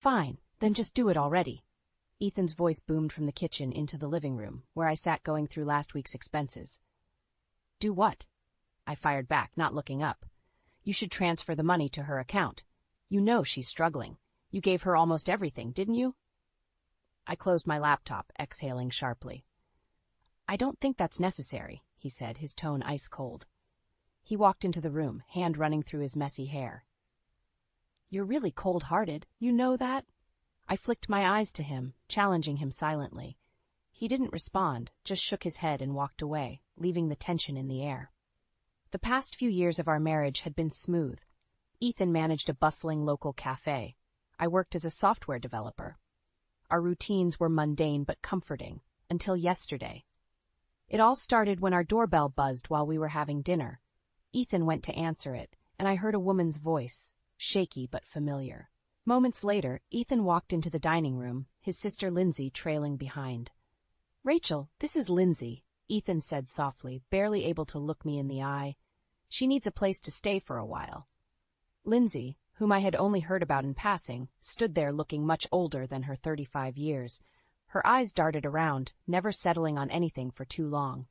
Fine, then just do it already. Ethan's voice boomed from the kitchen into the living room, where I sat going through last week's expenses. Do what? I fired back, not looking up. You should transfer the money to her account. You know she's struggling. You gave her almost everything, didn't you? I closed my laptop, exhaling sharply. I don't think that's necessary, he said, his tone ice cold. He walked into the room, hand running through his messy hair. You're really cold-hearted, you know that? I flicked my eyes to him, challenging him silently. He didn't respond, just shook his head and walked away, leaving the tension in the air. The past few years of our marriage had been smooth. Ethan managed a bustling local cafe. I worked as a software developer. Our routines were mundane but comforting, until yesterday. It all started when our doorbell buzzed while we were having dinner. Ethan went to answer it, and I heard a woman's voice, shaky but familiar. Moments later, Ethan walked into the dining room, his sister Lindsay trailing behind. Rachel, this is Lindsay, Ethan said softly, barely able to look me in the eye. She needs a place to stay for a while. Lindsay, whom I had only heard about in passing, stood there looking much older than her 35 years. Her eyes darted around, never settling on anything for too long.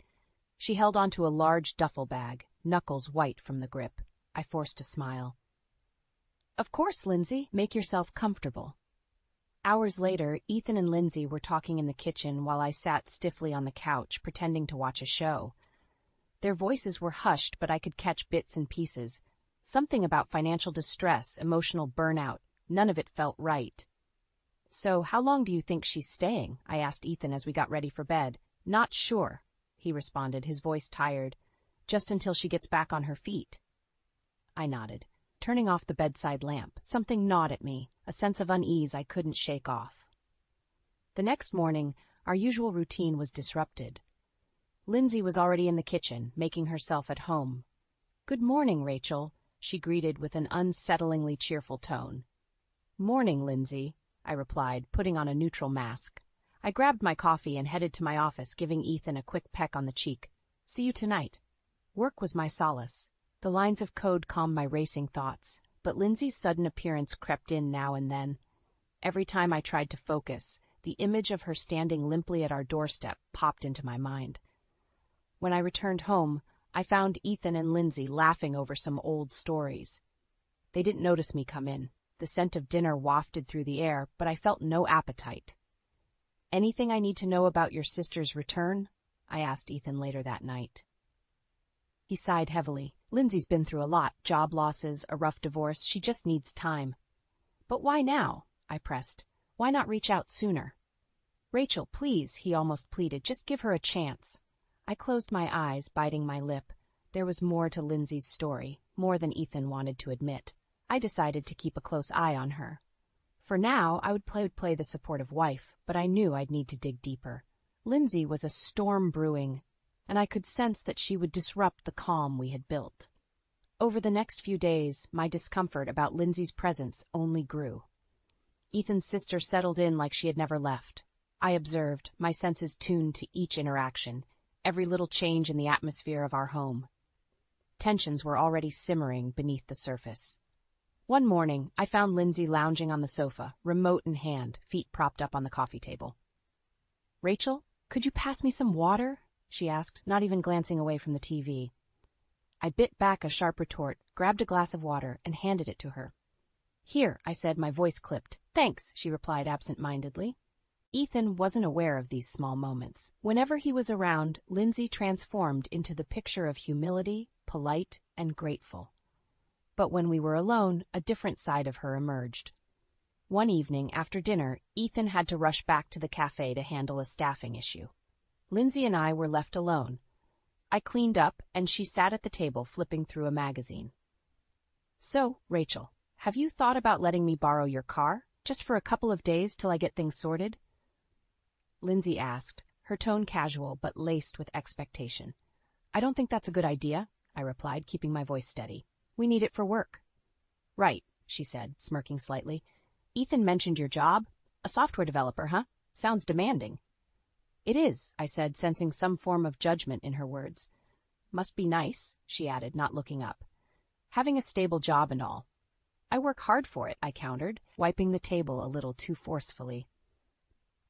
She held onto a large duffel bag, knuckles white from the grip. I forced a smile. Of course, Lindsay, make yourself comfortable. Hours later, Ethan and Lindsay were talking in the kitchen while I sat stiffly on the couch, pretending to watch a show. Their voices were hushed, but I could catch bits and pieces. Something about financial distress, emotional burnout. None of it felt right. So, how long do you think she's staying? I asked Ethan as we got ready for bed. Not sure, he responded, his voice tired. Just until she gets back on her feet. I nodded, turning off the bedside lamp. Something gnawed at me, a sense of unease I couldn't shake off. The next morning, our usual routine was disrupted. Lindsay was already in the kitchen, making herself at home. Good morning, Rachel, she greeted with an unsettlingly cheerful tone. Morning, Lindsay, I replied, putting on a neutral mask. I grabbed my coffee and headed to my office, giving Ethan a quick peck on the cheek. See you tonight. Work was my solace. The lines of code calmed my racing thoughts, but Lindsay's sudden appearance crept in now and then. Every time I tried to focus, the image of her standing limply at our doorstep popped into my mind. When I returned home, I found Ethan and Lindsay laughing over some old stories. They didn't notice me come in. The scent of dinner wafted through the air, but I felt no appetite. Anything I need to know about your sister's return? I asked Ethan later that night. He sighed heavily. Lindsay's been through a lot, job losses, a rough divorce. She just needs time. But why now? I pressed. Why not reach out sooner? Rachel, please, he almost pleaded. Just give her a chance. I closed my eyes, biting my lip. There was more to Lindsay's story, more than Ethan wanted to admit. I decided to keep a close eye on her. For now, I would play the supportive wife, but I knew I'd need to dig deeper. Lindsay was a storm brewing, and I could sense that she would disrupt the calm we had built. Over the next few days, my discomfort about Lindsay's presence only grew. Ethan's sister settled in like she had never left. I observed, my senses tuned to each interaction, every little change in the atmosphere of our home. Tensions were already simmering beneath the surface. One morning, I found Lindsay lounging on the sofa, remote in hand, feet propped up on the coffee table. Rachel, could you pass me some water? She asked, not even glancing away from the TV. I bit back a sharp retort, grabbed a glass of water, and handed it to her. Here, I said, my voice clipped. Thanks, she replied absent-mindedly. Ethan wasn't aware of these small moments. Whenever he was around, Lindsay transformed into the picture of humility, polite, and grateful. But when we were alone, a different side of her emerged. One evening, after dinner, Ethan had to rush back to the cafe to handle a staffing issue. Lindsay and I were left alone. I cleaned up, and she sat at the table flipping through a magazine. So, Rachel, have you thought about letting me borrow your car, just for a couple of days till I get things sorted? Lindsay asked, her tone casual but laced with expectation. I don't think that's a good idea, I replied, keeping my voice steady. We need it for work. Right, she said, smirking slightly. Ethan mentioned your job. A software developer, huh? Sounds demanding. It is, I said, sensing some form of judgment in her words. Must be nice, she added, not looking up. Having a stable job and all. I work hard for it, I countered, wiping the table a little too forcefully.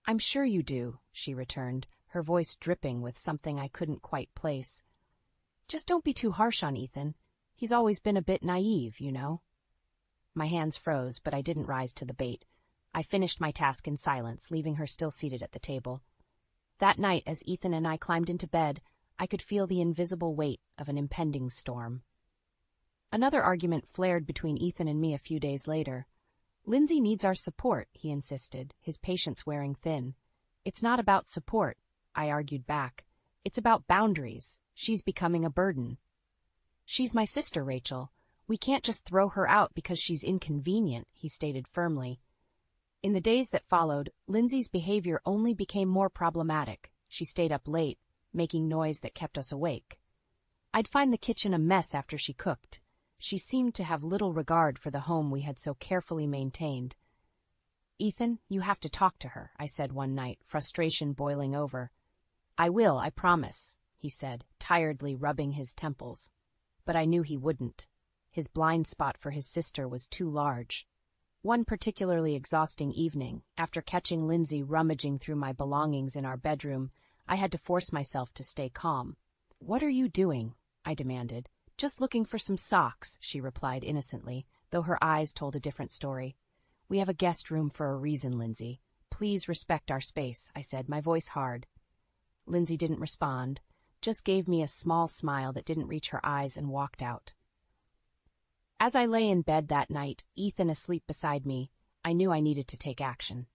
I'm sure you do, she returned, her voice dripping with something I couldn't quite place. Just don't be too harsh on Ethan. He's always been a bit naive, you know. My hands froze, but I didn't rise to the bait. I finished my task in silence, leaving her still seated at the table. That night, as Ethan and I climbed into bed, I could feel the invisible weight of an impending storm. Another argument flared between Ethan and me a few days later. Lindsay needs our support, he insisted, his patience wearing thin. It's not about support, I argued back. It's about boundaries. She's becoming a burden. She's my sister, Rachel. We can't just throw her out because she's inconvenient, he stated firmly. In the days that followed, Lindsay's behavior only became more problematic. She stayed up late, making noise that kept us awake. I'd find the kitchen a mess after she cooked. She seemed to have little regard for the home we had so carefully maintained. Ethan, you have to talk to her, I said one night, frustration boiling over. I will, I promise, he said, tiredly rubbing his temples. But I knew he wouldn't. His blind spot for his sister was too large. One particularly exhausting evening, after catching Lindsay rummaging through my belongings in our bedroom, I had to force myself to stay calm. What are you doing? I demanded. Just looking for some socks, she replied innocently, though her eyes told a different story. We have a guest room for a reason, Lindsay. Please respect our space, I said, my voice hard. Lindsay didn't respond, just gave me a small smile that didn't reach her eyes and walked out. As I lay in bed that night, Ethan asleep beside me, I knew I needed to take action.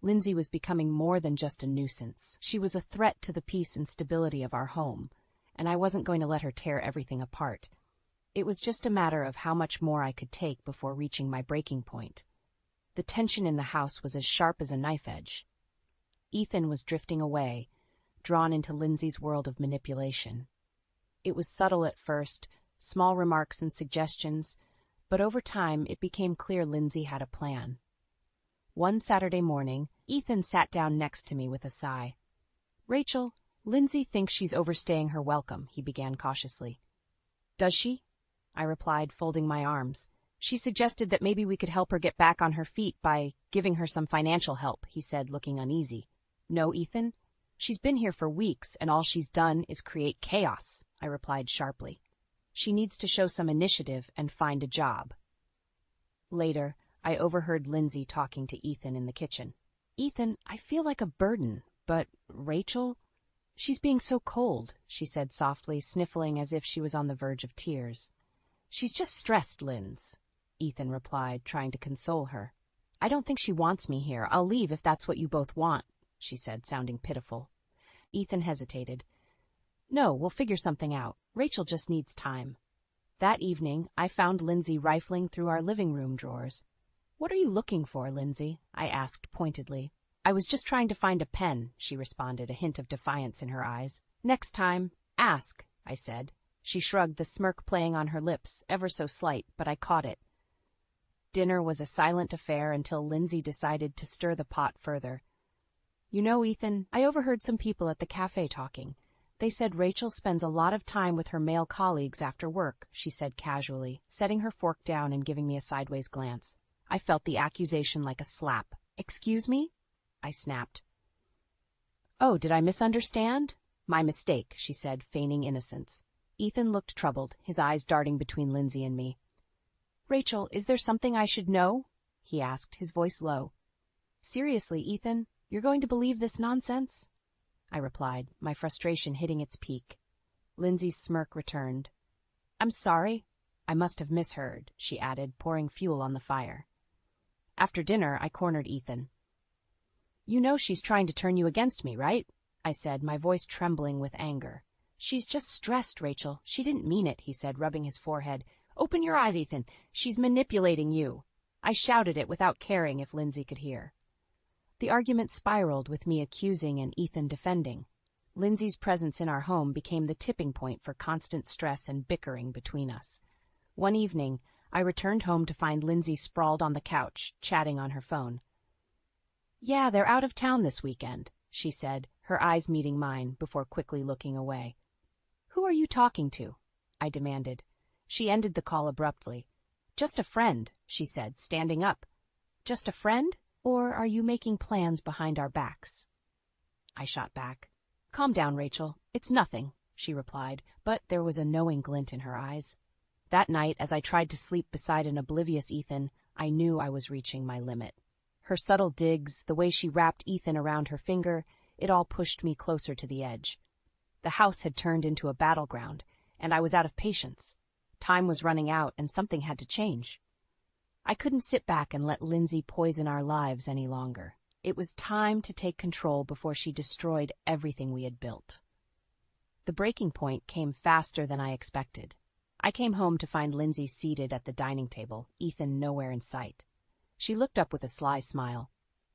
Lindsay was becoming more than just a nuisance. She was a threat to the peace and stability of our home, and I wasn't going to let her tear everything apart. It was just a matter of how much more I could take before reaching my breaking point. The tension in the house was as sharp as a knife edge. Ethan was drifting away, drawn into Lindsay's world of manipulation. It was subtle at first, small remarks and suggestions, but over time it became clear Lindsay had a plan. One Saturday morning, Ethan sat down next to me with a sigh. Rachel, Lindsay thinks she's overstaying her welcome, he began cautiously. Does she? I replied, folding my arms. She suggested that maybe we could help her get back on her feet by giving her some financial help, he said, looking uneasy. No, Ethan. She's been here for weeks, and all she's done is create chaos, I replied sharply. She needs to show some initiative and find a job. Later, I overheard Lindsay talking to Ethan in the kitchen. Ethan, I feel like a burden, but Rachel? She's being so cold, she said softly, sniffling as if she was on the verge of tears. She's just stressed, Linz, Ethan replied, trying to console her. I don't think she wants me here. I'll leave if that's what you both want, she said, sounding pitiful. Ethan hesitated. No, we'll figure something out. Rachel just needs time. That evening, I found Lindsay rifling through our living room drawers. What are you looking for, Lindsay? I asked pointedly. I was just trying to find a pen, she responded, a hint of defiance in her eyes. Next time, ask, I said. She shrugged, the smirk playing on her lips, ever so slight, but I caught it. Dinner was a silent affair until Lindsay decided to stir the pot further. You know, Ethan, I overheard some people at the cafe talking. They said Rachel spends a lot of time with her male colleagues after work, she said casually, setting her fork down and giving me a sideways glance. I felt the accusation like a slap. Excuse me? I snapped. Oh, did I misunderstand? My mistake, she said, feigning innocence. Ethan looked troubled, his eyes darting between Lindsay and me. Rachel, is there something I should know? He asked, his voice low. Seriously, Ethan, you're going to believe this nonsense? I replied, my frustration hitting its peak. Lindsay's smirk returned. I'm sorry. I must have misheard, she added, pouring fuel on the fire. After dinner, I cornered Ethan. You know she's trying to turn you against me, right? I said, my voice trembling with anger. She's just stressed, Rachel. She didn't mean it, he said, rubbing his forehead. Open your eyes, Ethan. She's manipulating you. I shouted it without caring if Lindsay could hear. The argument spiraled with me accusing and Ethan defending. Lindsay's presence in our home became the tipping point for constant stress and bickering between us. One evening, I returned home to find Lindsay sprawled on the couch, chatting on her phone. Yeah, they're out of town this weekend, she said, her eyes meeting mine before quickly looking away. Who are you talking to? I demanded. She ended the call abruptly. Just a friend, she said, standing up. Just a friend? Or are you making plans behind our backs? I shot back. Calm down, Rachel. It's nothing, she replied, but there was a knowing glint in her eyes. That night, as I tried to sleep beside an oblivious Ethan, I knew I was reaching my limit. Her subtle digs, the way she wrapped Ethan around her finger, it all pushed me closer to the edge. The house had turned into a battleground, and I was out of patience. Time was running out, and something had to change. I couldn't sit back and let Lindsay poison our lives any longer. It was time to take control before she destroyed everything we had built. The breaking point came faster than I expected. I came home to find Lindsay seated at the dining table, Ethan nowhere in sight. She looked up with a sly smile.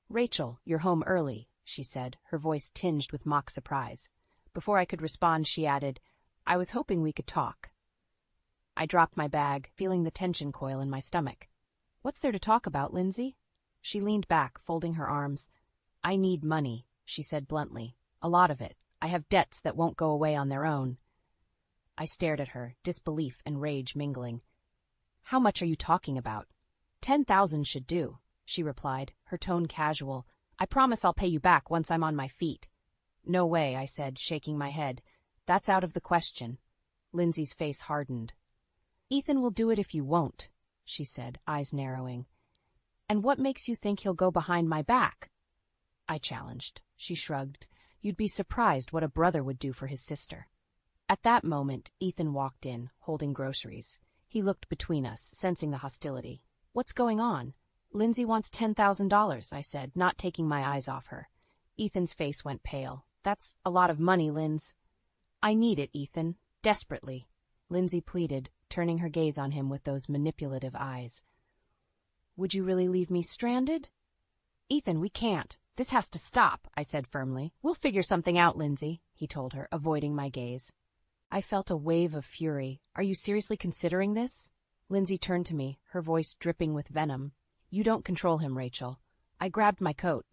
"Rachel, you're home early," she said, her voice tinged with mock surprise. Before I could respond, she added, "I was hoping we could talk." I dropped my bag, feeling the tension coil in my stomach. "What's there to talk about, Lindsay?" She leaned back, folding her arms. "I need money," she said bluntly. "A lot of it. I have debts that won't go away on their own." I stared at her, disbelief and rage mingling. "How much are you talking about?" 10,000 should do, she replied, her tone casual. "I promise I'll pay you back once I'm on my feet." "No way," I said, shaking my head. "That's out of the question." Lindsay's face hardened. "Ethan will do it if you won't," she said, eyes narrowing. "And what makes you think he'll go behind my back?" I challenged. She shrugged. "You'd be surprised what a brother would do for his sister." At that moment, Ethan walked in, holding groceries. He looked between us, sensing the hostility. "What's going on?" "Lindsay wants $10,000, I said, not taking my eyes off her. Ethan's face went pale. "That's a lot of money, Linz." "I need it, Ethan. Desperately," Lindsay pleaded, turning her gaze on him with those manipulative eyes. "Would you really leave me stranded?" "Ethan, we can't. This has to stop," I said firmly. "We'll figure something out, Lindsay," he told her, avoiding my gaze. I felt a wave of fury. "Are you seriously considering this?" Lindsay turned to me, her voice dripping with venom. "You don't control him, Rachel." I grabbed my coat.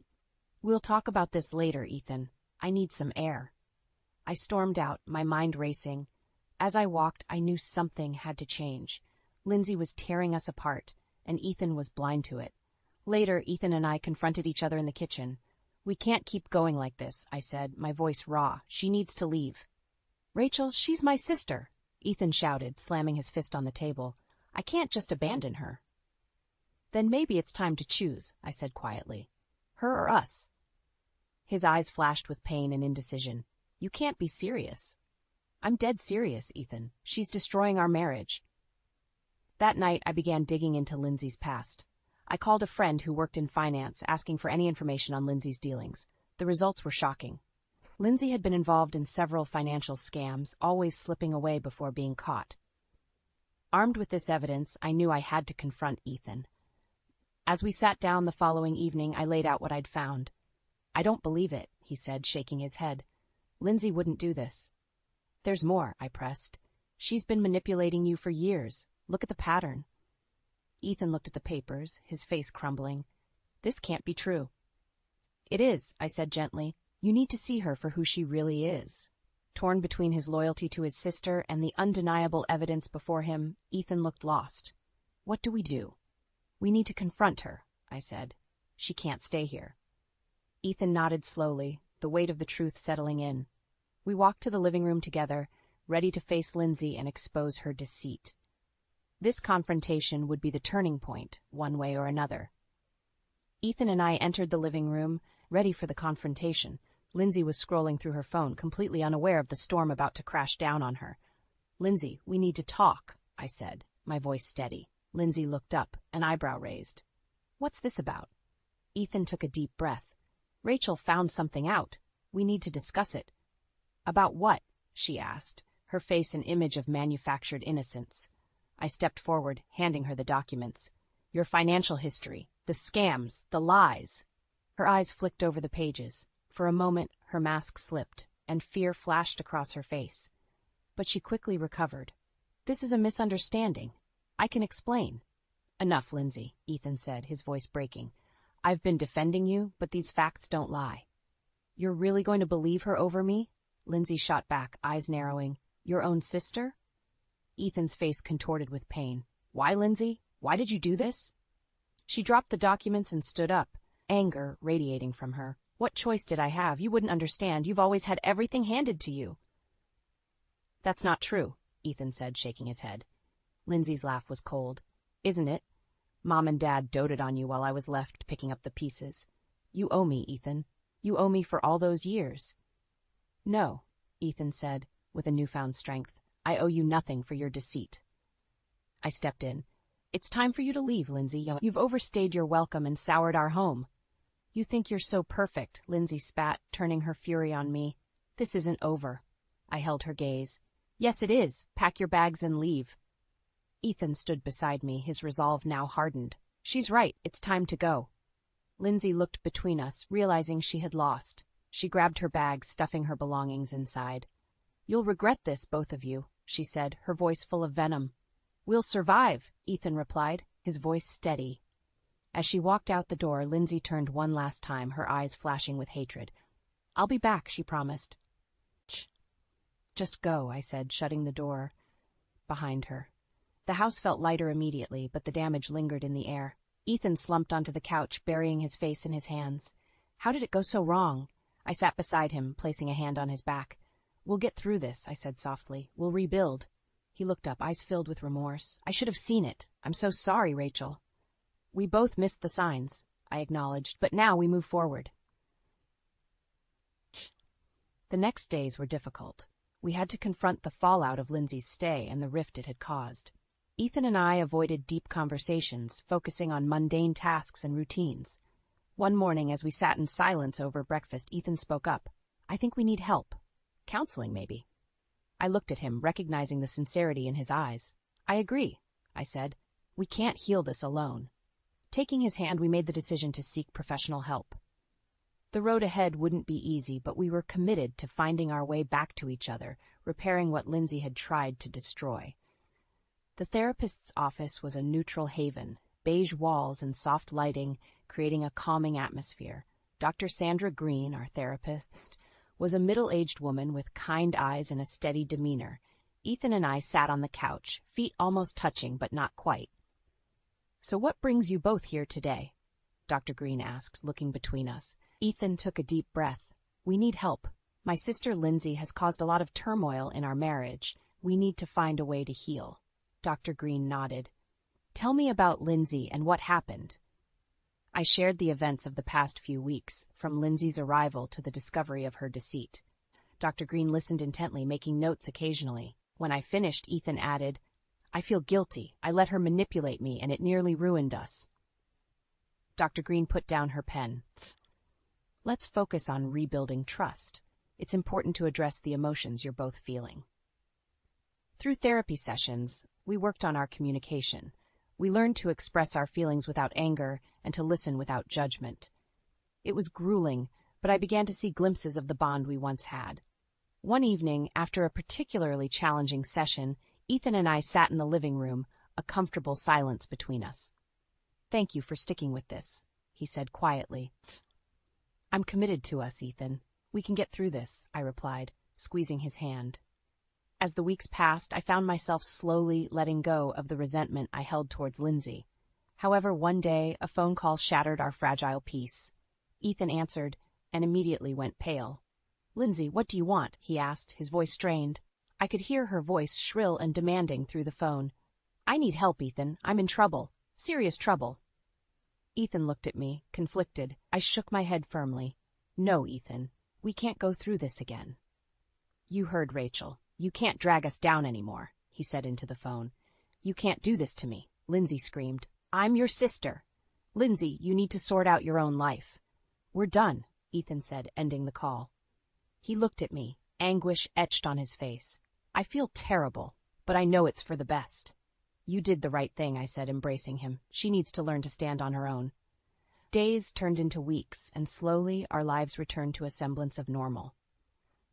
"We'll talk about this later, Ethan. I need some air." I stormed out, my mind racing. As I walked, I knew something had to change. Lindsay was tearing us apart, and Ethan was blind to it. Later, Ethan and I confronted each other in the kitchen. "We can't keep going like this," I said, my voice raw. "She needs to leave." "Rachel, she's my sister," Ethan shouted, slamming his fist on the table. "I can't just abandon her." "Then maybe it's time to choose," I said quietly. "Her or us?" His eyes flashed with pain and indecision. "You can't be serious." "I'm dead serious, Ethan. She's destroying our marriage." That night, I began digging into Lindsay's past. I called a friend who worked in finance, asking for any information on Lindsay's dealings. The results were shocking. Lindsay had been involved in several financial scams, always slipping away before being caught. Armed with this evidence, I knew I had to confront Ethan. As we sat down the following evening, I laid out what I'd found. "I don't believe it," he said, shaking his head. "Lindsay wouldn't do this." "There's more," I pressed. "She's been manipulating you for years. Look at the pattern." Ethan looked at the papers, his face crumbling. "This can't be true." "It is," I said gently. "You need to see her for who she really is." Torn between his loyalty to his sister and the undeniable evidence before him, Ethan looked lost. "What do we do?" "We need to confront her," I said. "She can't stay here." Ethan nodded slowly, the weight of the truth settling in. We walked to the living room together, ready to face Lindsay and expose her deceit. This confrontation would be the turning point, one way or another. Ethan and I entered the living room, ready for the confrontation. Lindsay was scrolling through her phone, completely unaware of the storm about to crash down on her. "Lindsay, we need to talk," I said, my voice steady. Lindsay looked up, an eyebrow raised. "What's this about?" Ethan took a deep breath. "Rachel found something out. We need to discuss it." "About what?" she asked, her face an image of manufactured innocence. I stepped forward, handing her the documents. "Your financial history, the scams, the lies." Her eyes flicked over the pages. For a moment, her mask slipped, and fear flashed across her face. But she quickly recovered. "This is a misunderstanding. I can explain." "Enough, Lindsay," Ethan said, his voice breaking. "I've been defending you, but these facts don't lie." "You're really going to believe her over me?" Lindsay shot back, eyes narrowing. "Your own sister?" Ethan's face contorted with pain. "Why, Lindsay? Why did you do this? She dropped the documents and stood up, anger radiating from her. What choice did I have? You wouldn't understand. You've always had everything handed to you. That's not true, Ethan said, shaking his head. Lindsay's laugh was cold. Isn't it? Mom and Dad doted on you while I was left picking up the pieces. You owe me, Ethan. You owe me for all those years. No, Ethan said, with a newfound strength. I owe you nothing for your deceit. I stepped in. It's time for you to leave, Lindsay. You've overstayed your welcome and soured our home. You think you're so perfect, Lindsay spat, turning her fury on me. This isn't over. I held her gaze. Yes, it is. Pack your bags and leave. Ethan stood beside me, his resolve now hardened. She's right. It's time to go. Lindsay looked between us, realizing she had lost. She grabbed her bag, stuffing her belongings inside. You'll regret this, both of you, she said, her voice full of venom. We'll survive, Ethan replied, his voice steady. As she walked out the door, Lindsay turned one last time, her eyes flashing with hatred. I'll be back, she promised. Just go, I said, shutting the door behind her. The house felt lighter immediately, but the damage lingered in the air. Ethan slumped onto the couch, burying his face in his hands. How did it go so wrong? I sat beside him, placing a hand on his back. We'll get through this, I said softly. We'll rebuild. He looked up, eyes filled with remorse. I should have seen it. I'm so sorry, Rachel. We both missed the signs, I acknowledged, but now we move forward. The next days were difficult. We had to confront the fallout of Lindsay's stay and the rift it had caused. Ethan and I avoided deep conversations, focusing on mundane tasks and routines. One morning, as we sat in silence over breakfast, Ethan spoke up. I think we need help. Counseling, maybe. I looked at him, recognizing the sincerity in his eyes. I agree, I said. We can't heal this alone. Taking his hand, we made the decision to seek professional help. The road ahead wouldn't be easy, but we were committed to finding our way back to each other, repairing what Lindsay had tried to destroy. The therapist's office was a neutral haven, beige walls and soft lighting, creating a calming atmosphere. Dr. Sandra Green, our therapist, was a middle-aged woman with kind eyes and a steady demeanor. Ethan and I sat on the couch, feet almost touching but not quite. So what brings you both here today? Dr. Green asked, looking between us. Ethan took a deep breath. We need help. My sister Lindsay has caused a lot of turmoil in our marriage. We need to find a way to heal. Dr. Green nodded. Tell me about Lindsay and what happened. I shared the events of the past few weeks, from Lindsay's arrival to the discovery of her deceit. Dr. Green listened intently, making notes occasionally. When I finished, Ethan added, I feel guilty. I let her manipulate me, and it nearly ruined us. Dr. Green put down her pen. Let's focus on rebuilding trust. It's important to address the emotions you're both feeling. Through therapy sessions, we worked on our communication. We learned to express our feelings without anger and to listen without judgment. It was grueling, but I began to see glimpses of the bond we once had. One evening, after a particularly challenging session, Ethan and I sat in the living room, a comfortable silence between us. Thank you for sticking with this, he said quietly. I'm committed to us, Ethan. We can get through this, I replied, squeezing his hand. As the weeks passed, I found myself slowly letting go of the resentment I held towards Lindsay. However, one day, a phone call shattered our fragile peace. Ethan answered and immediately went pale. Lindsay, what do you want? He asked, his voice strained. I could hear her voice shrill and demanding through the phone. I need help, Ethan. I'm in trouble. Serious trouble. Ethan looked at me, conflicted. I shook my head firmly. No, Ethan. We can't go through this again. You heard Rachel. You can't drag us down anymore, he said into the phone. You can't do this to me, Lindsay screamed. I'm your sister. Lindsay, you need to sort out your own life. We're done, Ethan said, ending the call. He looked at me, anguish etched on his face. I feel terrible, but I know it's for the best. You did the right thing, I said, embracing him. She needs to learn to stand on her own. Days turned into weeks, and slowly our lives returned to a semblance of normal.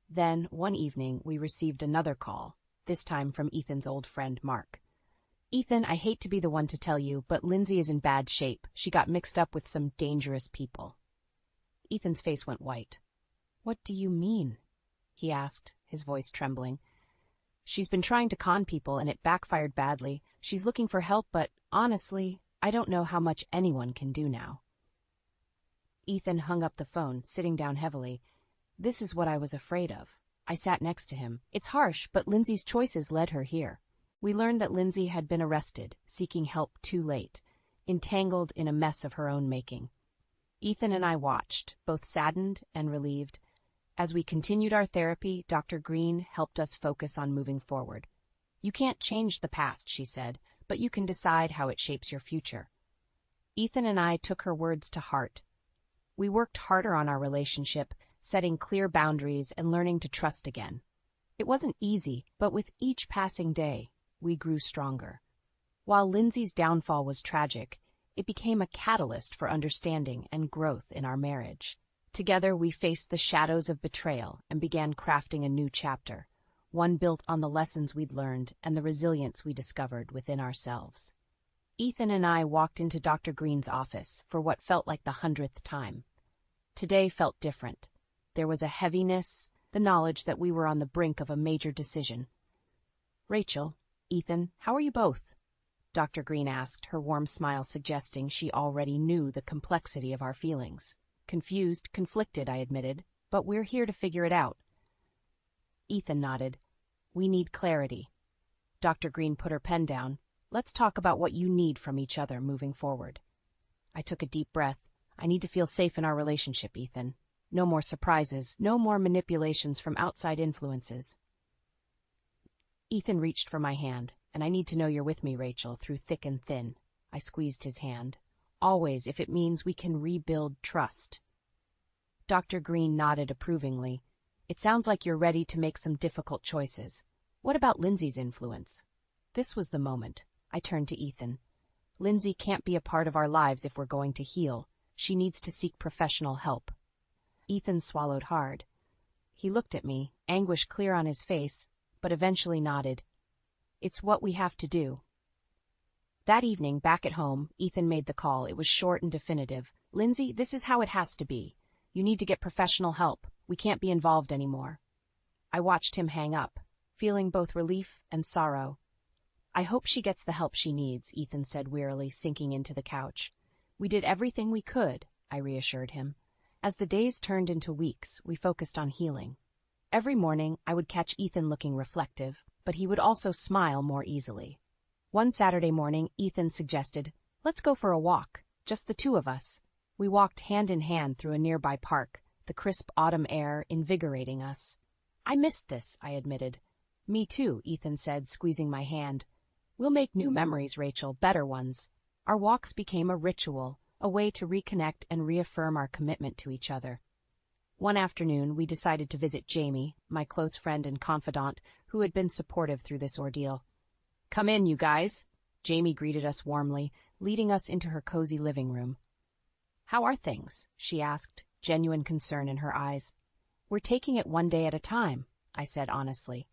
Then, one evening, we received another call, this time from Ethan's old friend, Mark. Ethan, I hate to be the one to tell you, but Lindsay is in bad shape. She got mixed up with some dangerous people. Ethan's face went white. What do you mean? He asked, his voice trembling. She's been trying to con people and it backfired badly. She's looking for help, but honestly, I don't know how much anyone can do now. Ethan hung up the phone, sitting down heavily. This is what I was afraid of. I sat next to him. It's harsh, but Lindsay's choices led her here. We learned that Lindsay had been arrested, seeking help too late, entangled in a mess of her own making. Ethan and I watched, both saddened and relieved. As we continued our therapy, Dr. Green helped us focus on moving forward. You can't change the past, she said, but you can decide how it shapes your future. Ethan and I took her words to heart. We worked harder on our relationship, setting clear boundaries and learning to trust again. It wasn't easy, but with each passing day, we grew stronger. While Lindsay's downfall was tragic, it became a catalyst for understanding and growth in our marriage. Together, we faced the shadows of betrayal and began crafting a new chapter, one built on the lessons we'd learned and the resilience we discovered within ourselves. Ethan and I walked into Dr. Green's office for what felt like the 100th time. Today felt different. There was a heaviness, the knowledge that we were on the brink of a major decision. Rachel, Ethan, how are you both? Dr. Green asked, her warm smile suggesting she already knew the complexity of our feelings. Confused, conflicted, I admitted, but we're here to figure it out. Ethan nodded. We need clarity. Dr. Green put her pen down. Let's talk about what you need from each other moving forward. I took a deep breath. I need to feel safe in our relationship, Ethan. No more surprises, no more manipulations from outside influences. Ethan reached for my hand. And I need to know you're with me, Rachel, through thick and thin. I squeezed his hand. Always, if it means we can rebuild trust. Dr. Green nodded approvingly. It sounds like you're ready to make some difficult choices. What about Lindsay's influence? This was the moment. I turned to Ethan. Lindsay can't be a part of our lives if we're going to heal. She needs to seek professional help. Ethan swallowed hard. He looked at me, anguish clear on his face, but eventually nodded. It's what we have to do. That evening, back at home, Ethan made the call. It was short and definitive. Lindsay, this is how it has to be. You need to get professional help. We can't be involved anymore. I watched him hang up, feeling both relief and sorrow. I hope she gets the help she needs, Ethan said wearily, sinking into the couch. We did everything we could, I reassured him. As the days turned into weeks, we focused on healing. Every morning, I would catch Ethan looking reflective, but he would also smile more easily. One Saturday morning, Ethan suggested, let's go for a walk, just the two of us. We walked hand in hand through a nearby park, the crisp autumn air invigorating us. I missed this, I admitted. Me too, Ethan said, squeezing my hand. We'll make new memories, Rachel, better ones. Our walks became a ritual, a way to reconnect and reaffirm our commitment to each other. One afternoon, we decided to visit Jamie, my close friend and confidant, who had been supportive through this ordeal. Come in, you guys. Jamie greeted us warmly, leading us into her cozy living room. How are things? She asked, genuine concern in her eyes. We're taking it one day at a time, I said honestly.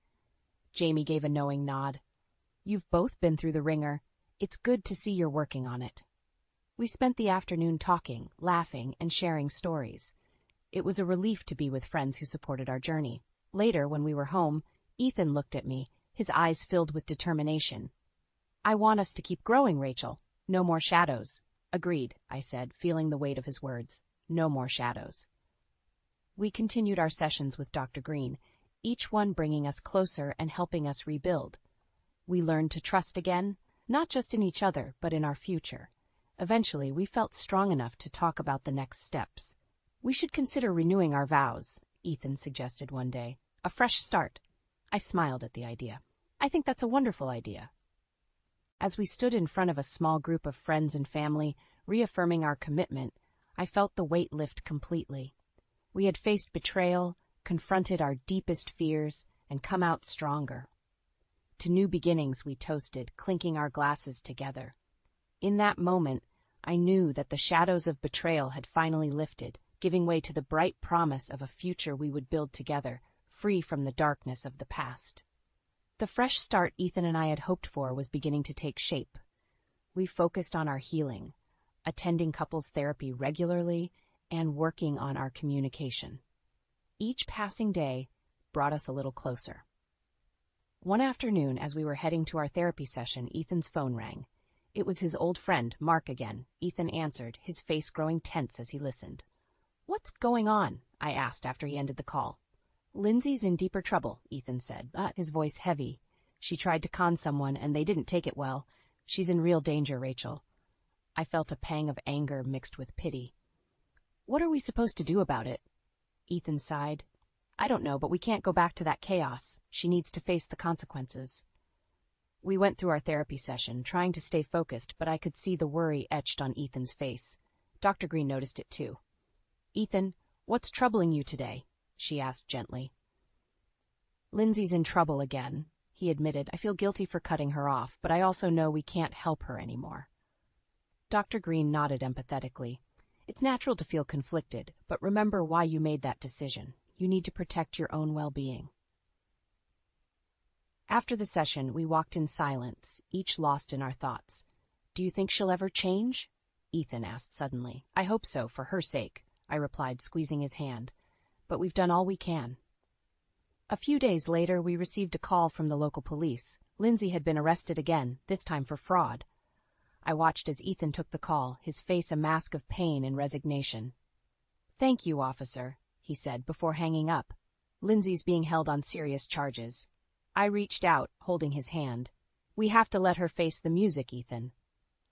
Jamie gave a knowing nod. You've both been through the ringer. It's good to see you're working on it. We spent the afternoon talking, laughing, and sharing stories. It was a relief to be with friends who supported our journey. Later, when we were home, Ethan looked at me, his eyes filled with determination. I want us to keep growing, Rachel. No more shadows. Agreed, I said, feeling the weight of his words. No more shadows. We continued our sessions with Dr. Green, each one bringing us closer and helping us rebuild. We learned to trust again, not just in each other, but in our future. Eventually, we felt strong enough to talk about the next steps. We should consider renewing our vows, Ethan suggested one day. A fresh start. I smiled at the idea. I think that's a wonderful idea. As we stood in front of a small group of friends and family, reaffirming our commitment, I felt the weight lift completely. We had faced betrayal, confronted our deepest fears, and come out stronger. To new beginnings we toasted, clinking our glasses together. In that moment, I knew that the shadows of betrayal had finally lifted, giving way to the bright promise of a future we would build together, free from the darkness of the past. The fresh start Ethan and I had hoped for was beginning to take shape. We focused on our healing, attending couples therapy regularly, and working on our communication. Each passing day brought us a little closer. One afternoon, as we were heading to our therapy session, Ethan's phone rang. It was his old friend, Mark, again. Ethan answered, his face growing tense as he listened. "What's going on?" I asked after he ended the call. "Lindsay's in deeper trouble," Ethan said, his voice heavy. "She tried to con someone, and they didn't take it well. She's in real danger, Rachel." I felt a pang of anger mixed with pity. "What are we supposed to do about it?" Ethan sighed. "I don't know, but we can't go back to that chaos. She needs to face the consequences." We went through our therapy session, trying to stay focused, but I could see the worry etched on Ethan's face. Dr. Green noticed it too. "Ethan, what's troubling you today?" she asked gently. "Lindsay's in trouble again," he admitted. "I feel guilty for cutting her off, but I also know we can't help her anymore." Dr. Green nodded empathetically. "It's natural to feel conflicted, but remember why you made that decision. You need to protect your own well-being." After the session, we walked in silence, each lost in our thoughts. "Do you think she'll ever change?" Ethan asked suddenly. "I hope so, for her sake," I replied, squeezing his hand. "But we've done all we can." A few days later, we received a call from the local police. Lindsay had been arrested again, this time for fraud. I watched as Ethan took the call, his face a mask of pain and resignation. "Thank you, officer," he said before hanging up. "Lindsay's being held on serious charges." I reached out, holding his hand. "We have to let her face the music, Ethan."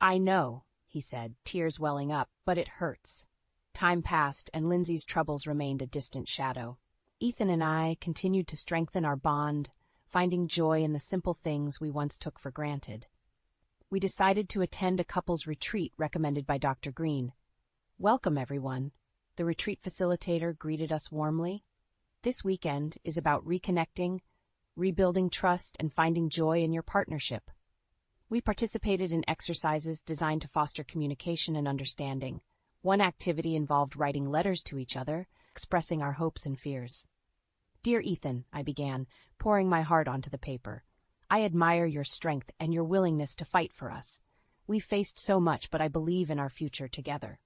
"I know," he said, tears welling up, "but it hurts." Time passed, and Lindsay's troubles remained a distant shadow. Ethan and I continued to strengthen our bond, finding joy in the simple things we once took for granted. We decided to attend a couples retreat recommended by Dr. Green. "Welcome, everyone," the retreat facilitator greeted us warmly. "This weekend is about reconnecting, rebuilding trust, and finding joy in your partnership." We participated in exercises designed to foster communication and understanding. One activity involved writing letters to each other, expressing our hopes and fears. "Dear Ethan," I began, pouring my heart onto the paper. "I admire your strength and your willingness to fight for us. We've faced so much, but I believe in our future together."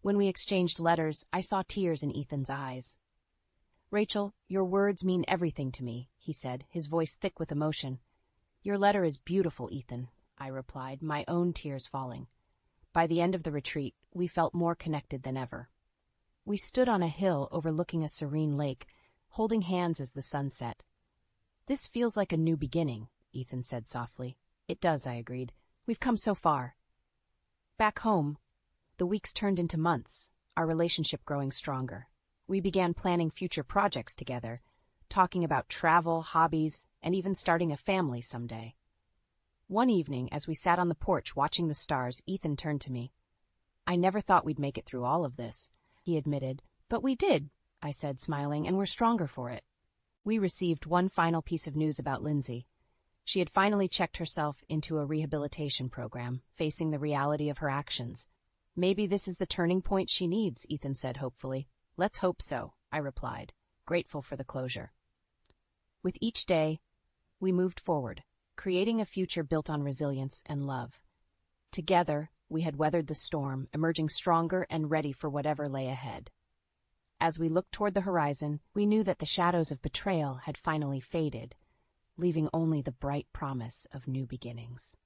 When we exchanged letters, I saw tears in Ethan's eyes. "Rachel, your words mean everything to me," he said, his voice thick with emotion. "Your letter is beautiful, Ethan," I replied, my own tears falling. By the end of the retreat, we felt more connected than ever. We stood on a hill overlooking a serene lake, holding hands as the sun set. "This feels like a new beginning," Ethan said softly. "It does," I agreed. "We've come so far." Back home, the weeks turned into months, our relationship growing stronger. We began planning future projects together, talking about travel, hobbies, and even starting a family someday. One evening, as we sat on the porch watching the stars, Ethan turned to me. "I never thought we'd make it through all of this," he admitted. "But we did," I said, smiling, "and we're stronger for it." We received one final piece of news about Lindsay. She had finally checked herself into a rehabilitation program, facing the reality of her actions. "Maybe this is the turning point she needs," Ethan said hopefully. "Let's hope so," I replied, grateful for the closure. With each day, we moved forward, creating a future built on resilience and love. Together, we had weathered the storm, emerging stronger and ready for whatever lay ahead. As we looked toward the horizon, we knew that the shadows of betrayal had finally faded, leaving only the bright promise of new beginnings.